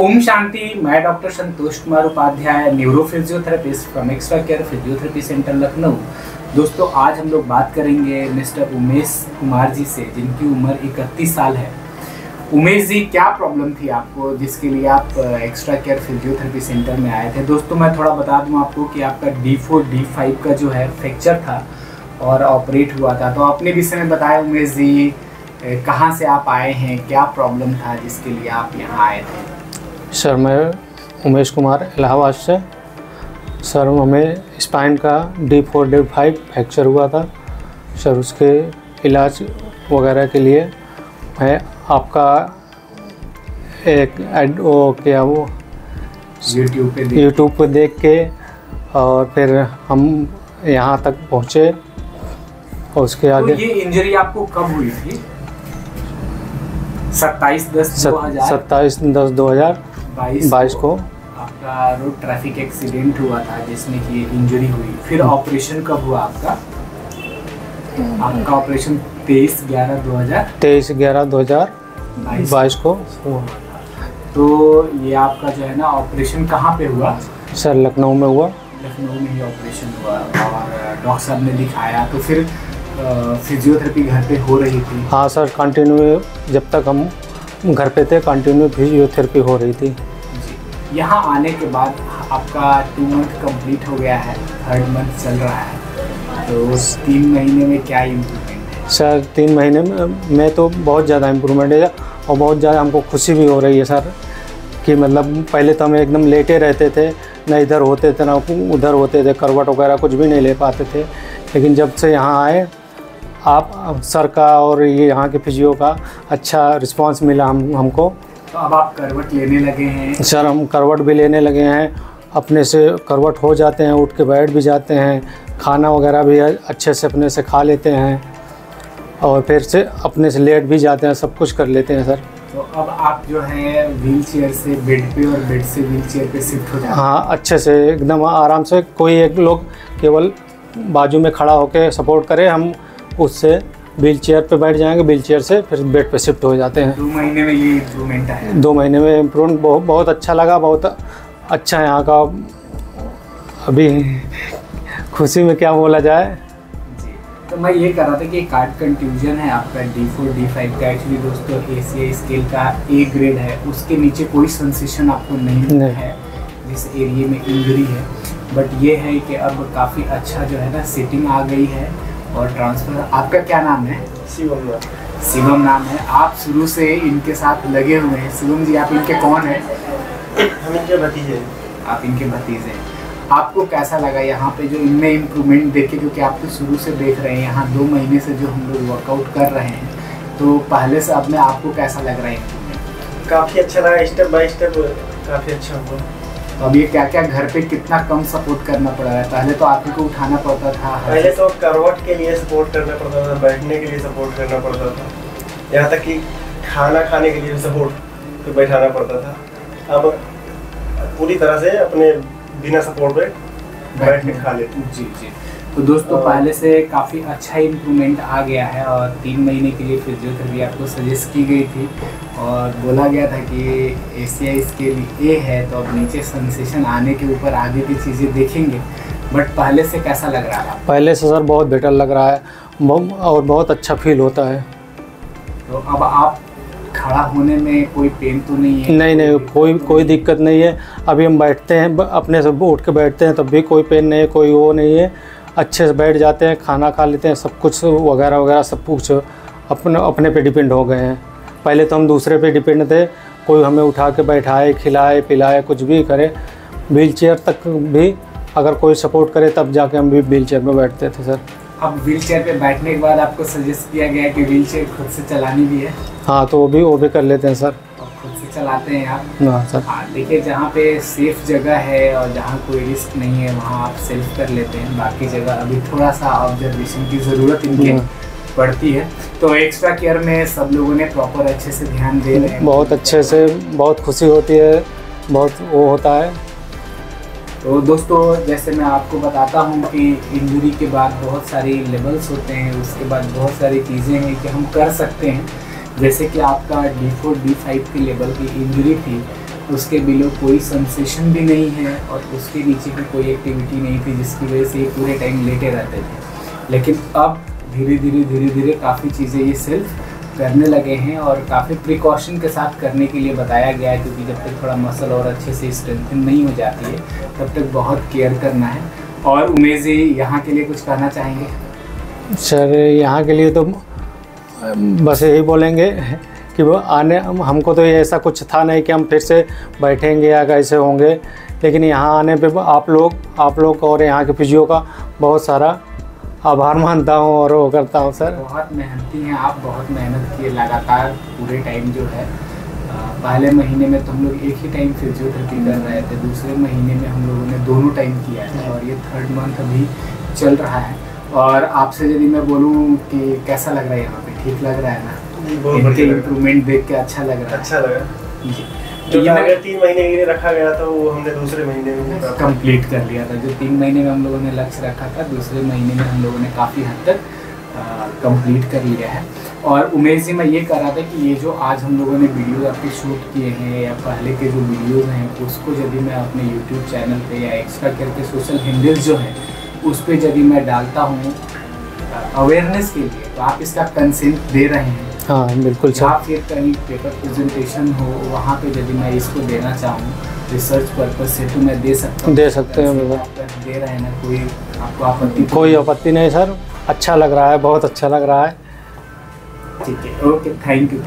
ओम शांति। मैं doctor Santosh Kumar Upadhyay, neuro physiotherapist from extra care physiotherapy centre Lucknow. दोस्तों, आज हम लोग बात करेंगे मिस्टर उमेश कुमार जी से, जिनकी उम्र 31 साल है। उमेश जी, क्या प्रॉब्लम थी आपको जिसके लिए आप एक्स्ट्रा केयर फिजियोथेरेपी सेंटर में आए थे? दोस्तों, मैं थोड़ा बता दूं आपको कि आपका D4 D5 का जो है फ्रैक्चर था और ऑपरेट हुआ था। तो अपने विषय में बताएं उमेश जी, कहाँ से आप आए हैं, क्या प्रॉब्लम था जिसके लिए आप यहाँ आए थे? सर, मैं उमेश कुमार इलाहाबाद से। सर, हमें स्पाइन का D4 D5 फ्रैक्चर हुआ था। सर, उसके इलाज वगैरह के लिए मैं आपका एक यूट्यूब पे देख के और फिर हम यहाँ तक पहुँचे। और उसके आगे तो ये इंजरी आपको कब हुई थी? 27/10/2022 को आपका रोड ट्रैफिक एक्सीडेंट हुआ था जिसमें कि इंजरी हुई। फिर ऑपरेशन कब हुआ आपका? आपका ऑपरेशन 23/11/2022 को हुआ। तो ये आपका जो है ना ऑपरेशन कहाँ पे हुआ? सर, लखनऊ में हुआ। लखनऊ में ही ऑपरेशन हुआ और डॉक्टर साहब ने दिखाया। तो फिर फिजियोथेरेपी घर पे हो रही थी? हाँ सर, कंटिन्यू जब तक हम घर पे थे कंटिन्यू फिजियोथेरेपी हो रही थी जी। यहाँ आने के बाद आपका 2 मंथ कंप्लीट हो गया है, 3rd मंथ चल रहा है। तो 3 महीने में क्या इम्प्रूवमेंट है? सर, 3 महीने में तो बहुत ज़्यादा इम्प्रूवमेंट है और बहुत ज़्यादा हमको खुशी भी हो रही है सर, कि मतलब पहले तो हम एकदम लेटे रहते थे, ना इधर होते थे ना उधर होते थे, करवट वगैरह कुछ भी नहीं ले पाते थे। लेकिन जब से यहाँ आए आप सर का और ये यहाँ के फिजियो का अच्छा रिस्पांस मिला हमको। तो अब आप करवट लेने लगे हैं? सर, हम करवट भी लेने लगे हैं, अपने से करवट हो जाते हैं, उठ के बैठ भी जाते हैं, खाना वगैरह भी अच्छे से अपने से खा लेते हैं और फिर से अपने से लेट भी जाते हैं, सब कुछ कर लेते हैं सर। तो अब आप जो है व्हील चेयर से बेड पे और बेड से व्हील चेयर पे शिफ्ट हो जाते हैं? हाँ, अच्छे से एकदम आराम से। कोई एक लोग केवल बाजू में खड़ा होकर सपोर्ट करे, हम उससे व्हील चेयर पे बैठ जाएंगे, व्हील चेयर से फिर बेड पे शिफ्ट हो जाते हैं। 2 महीने में ये इम्प्रूवमेंट आया? 2 महीने में इम्प्रूवमेंट बहुत अच्छा लगा, बहुत अच्छा यहाँ का। अभी खुशी में क्या बोला जाए जी। तो मैं ये कह रहा था कि कार्ड कंट्यूजन है आपका D4 D5 का। एक्चुअली दोस्तों ACI स्केल का A ग्रेड है, उसके नीचे कोई सेंसेशन आपको नहीं है जिस एरिया में इंजरी है। बट ये है कि अब काफ़ी अच्छा जो है ना सेटिंग आ गई है और ट्रांसफर। आपका क्या नाम है? शिवम नाम है। आप शुरू से इनके साथ लगे हुए हैं। शिवम जी, आप इनके कौन हैं? हम इनके भतीजे। आप इनके भतीजे हैं। आपको कैसा लगा यहाँ पे जो इनमें इम्प्रूवमेंट देखे? क्योंकि आप तो शुरू से देख रहे हैं, यहाँ 2 महीने से जो हम लोग वर्कआउट कर रहे हैं, तो पहले से अब में आपको कैसा लग रहा है इम्प्रूवमेंट? काफ़ी अच्छा लगा, स्टेप बाय स्टेप काफ़ी अच्छा हुआ। तो अब ये क्या क्या घर पे कितना कम सपोर्ट करना पड़ रहा है? पहले तो आप ही को उठाना पड़ता था। पहले तो करवट के लिए सपोर्ट करना पड़ता था, बैठने के लिए सपोर्ट करना पड़ता था, यहाँ तक कि खाना खाने के लिए भी सपोर्ट पे बैठाना पड़ता था। अब पूरी तरह से अपने बिना सपोर्ट पे बैठ के खा लेते। जी जी। तो दोस्तों, पहले से काफ़ी अच्छा इम्प्रूवमेंट आ गया है और 3 महीने के लिए फिजियोथेरेपी आपको सजेस्ट की गई थी और बोला गया था कि ACI स्केल A है, तो अब नीचे सेंसेशन आने के ऊपर आगे की चीज़ें देखेंगे। बट पहले से कैसा लग रहा है? पहले से सर बहुत बेटर लग रहा है और बहुत अच्छा फील होता है। तो अब आप खड़ा होने में कोई पेन तो नहीं है? नहीं, कोई दिक्कत नहीं है। अभी हम बैठते हैं, अपने से उठ के बैठते हैं, तब भी कोई पेन नहीं है, कोई वो नहीं है। अच्छे से बैठ जाते हैं, खाना खा लेते हैं, सब कुछ वगैरह सब कुछ अपने पे डिपेंड हो गए हैं। पहले तो हम दूसरे पे डिपेंड थे, कोई हमें उठा के बैठाए, खिलाए पिलाए, कुछ भी करे। व्हील चेयर तक भी अगर कोई सपोर्ट करे तब जाके हम भी व्हील चेयर में बैठते थे सर। अब व्हील चेयर पे बैठने के बाद आपको सजेस्ट किया गया है कि व्हील चेयर खुद से चलानी भी है? हाँ, तो वो भी कर लेते हैं सर। और खुद से चलाते हैं आप? हाँ सर। हाँ, देखिए, जहाँ पे सेफ जगह है और जहाँ कोई रिस्क नहीं है वहाँ आप सेल्फ कर लेते हैं। बाकी जगह अभी थोड़ा सा ऑब्जर्वेशन की ज़रूरत इनके पड़ती है। तो एक्स्ट्रा केयर में सब लोगों ने प्रॉपर अच्छे से ध्यान दे रहे हैं? बहुत अच्छे से, बहुत खुशी होती है, बहुत वो होता है। तो दोस्तों, जैसे मैं आपको बताता हूँ कि इंजरी के बाद बहुत सारी लेवल्स होते हैं, उसके बाद बहुत सारी चीज़ें हैं कि हम कर सकते हैं। जैसे कि आपका D4 D5 के लेवल की इंजरी थी उसके बिलो कोई सेंसेशन भी नहीं है और उसके नीचे भी कोई एक्टिविटी नहीं थी जिसकी वजह से ये पूरे टाइम लेटे रहते थे। लेकिन अब धीरे धीरे काफ़ी चीज़ें ये सेल्फ करने लगे हैं और काफ़ी प्रिकॉशन के साथ करने के लिए बताया गया है, क्योंकि जब तक थोड़ा मसल और अच्छे से स्ट्रेंथन नहीं हो जाती है तब तक बहुत केयर करना है। और उमेश जी यहाँ के लिए कुछ कहना चाहेंगे? सर यहाँ के लिए तो बस यही बोलेंगे कि वो आने, हमको तो ये ऐसा कुछ था नहीं कि हम फिर से बैठेंगे या कैसे होंगे, लेकिन यहाँ आने पे आप लोग और यहाँ के फिजियो का बहुत सारा आभार मानता हूँ और वो करता हूँ। सर बहुत मेहनती हैं आप, बहुत मेहनत किए लगातार पूरे टाइम जो है। पहले महीने में तो हम लोग एक ही टाइम फिजियोथेरेपी कर रहे थे, दूसरे महीने में हम लोगों ने दोनों टाइम किया है और ये 3rd मंथ अभी चल रहा है। और आपसे यदि मैं बोलूँ कि कैसा लग रहा है यहाँ पे, ठीक लग रहा है ना? इनके इम्प्रूवमेंट देख के अच्छा लग रहा है। अच्छा लगा जी। जो 3 महीने के लिए रखा गया था वो हमने दूसरे महीने में कंप्लीट कर लिया था। जो 3 महीने में हम लोगों ने लक्ष्य रखा था, दूसरे महीने में हम लोगों ने काफ़ी हद तक कंप्लीट कर लिया है। और उमेश जी, मैं ये कह रहा था कि ये जो आज हम लोगों ने वीडियो आपके शूट किए हैं या पहले के जो वीडियोज़ हैं, उसको यदि मैं अपने यूट्यूब चैनल पे या एक्स्ट्रा करके सोशल हैंडल्स जो है उस पर यदि मैं डालता हूँ अवेयरनेस के लिए, तो आप इसका कंसेंट दे रहे हैं? हाँ बिल्कुल सर। या फिर कहीं पेपर प्रेजेंटेशन हो वहाँ पे यदि मैं इसको देना चाहूँ रिसर्च पर्पज से तो मैं दे सकता हूँ? दे सकते हैं, दे रहे हैं ना? कोई आपको आपत्ति? कोई आपत्ति नहीं सर, अच्छा लग रहा है, बहुत अच्छा लग रहा है। ठीक है, ओके, थैंक यू।